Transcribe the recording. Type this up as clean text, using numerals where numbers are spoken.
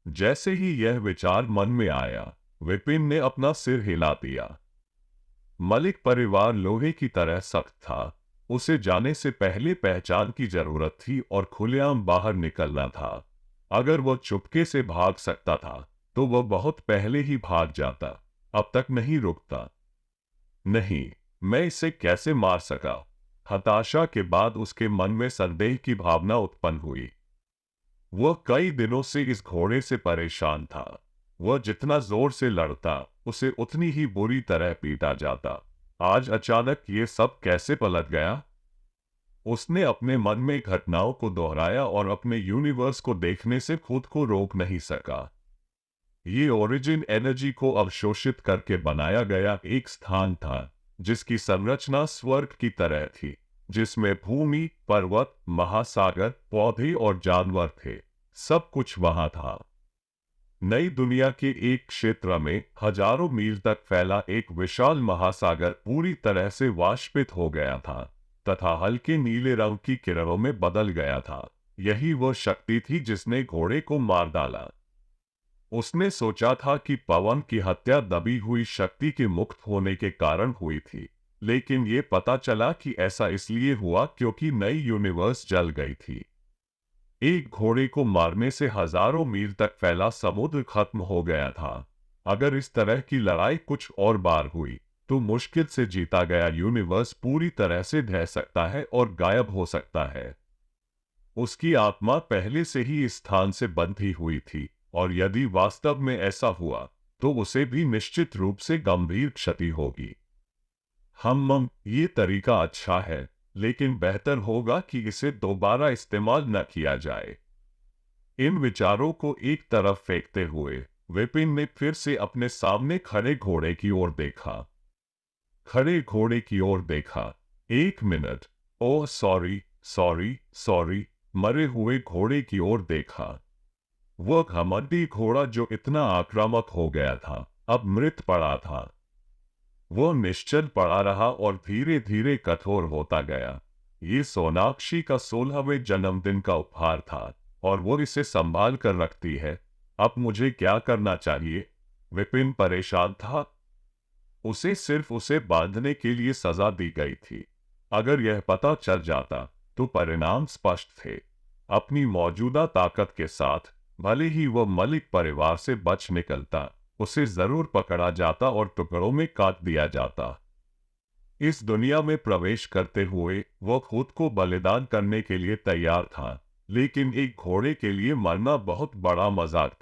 जैसे ही यह विचार मन में आया, विपिन ने अपना सिर हिला दिया। मलिक परिवार लोहे की तरह सख्त था। उसे जाने से पहले पहचान की जरूरत थी और खुलेआम बाहर निकलना था। अगर वह चुपके से भाग सकता था, तो वह बहुत पहले ही भाग जाता। अब तक नहीं रुकता। नहीं, मैं इसे कैसे मार सका? हताशा के बाद उसके मन में संदेह की भावना उत्पन्न हुई। वह कई दिनों से इस घोड़े से परेशान था। वह जितना जोर से लड़ता, उसे उतनी ही बुरी तरह पीटा जाता। आज अचानक ये सब कैसे पलट गया? उसने अपने मन में घटनाओं को दोहराया और अपने यूनिवर्स को देखने से खुद को रोक नहीं सका। ये ओरिजिन एनर्जी को अवशोषित करके बनाया गया एक स्थान था, जिसकी संरचना स्वर्ग की तरह थी, जिसमें भूमि, पर्वत, महासागर, पौधे और जानवर थे। सब कुछ वहां था। नई दुनिया के एक क्षेत्र में हजारों मील तक फैला एक विशाल महासागर पूरी तरह से वाष्पित हो गया था तथा हल्के नीले रंग की किरणों में बदल गया था। यही वह शक्ति थी जिसने घोड़े को मार डाला। उसने सोचा था कि पवन की हत्या दबी हुई शक्ति के मुक्त होने के कारण हुई थी, लेकिन ये पता चला कि ऐसा इसलिए हुआ क्योंकि नई यूनिवर्स जल गई थी। एक घोड़े को मारने से हजारों मील तक फैला समुद्र खत्म हो गया था। अगर इस तरह की लड़ाई कुछ और बार हुई, तो मुश्किल से जीता गया यूनिवर्स पूरी तरह से ढह सकता है और गायब हो सकता है। उसकी आत्मा पहले से ही इस स्थान से बंधी हुई थी, और यदि वास्तव में ऐसा हुआ, तो उसे भी निश्चित रूप से गंभीर क्षति होगी। ये तरीका अच्छा है, लेकिन बेहतर होगा कि इसे दोबारा इस्तेमाल न किया जाए। इन विचारों को एक तरफ फेंकते हुए विपिन ने फिर से अपने सामने खड़े घोड़े की ओर देखा। खड़े घोड़े की ओर देखा। एक minute. Oh sorry, sorry, sorry. मरे हुए घोड़े की ओर देखा। वह घमंडी घोड़ा जो इतना आक्रामक हो गया था, अब मृत पड़ा था। वह निश्चल पड़ा रहा और धीरे धीरे कठोर होता गया। ये सोनाक्षी का 16वें जन्मदिन का उपहार था, और वो इसे संभाल कर रखती है। अब मुझे क्या करना चाहिए? विपिन परेशान था। उसे सिर्फ उसे बांधने के लिए सजा दी गई थी। अगर यह पता चल जाता, तो परिणाम स्पष्ट थे। अपनी मौजूदा ताकत के साथ, भले ही वह मलिक परिवार से बच निकलता, उसे जरूर पकड़ा जाता और टुकड़ों में काट दिया जाता। इस दुनिया में प्रवेश करते हुए वह खुद को बलिदान करने के लिए तैयार था, लेकिन एक घोड़े के लिए मरना बहुत बड़ा मजाक था।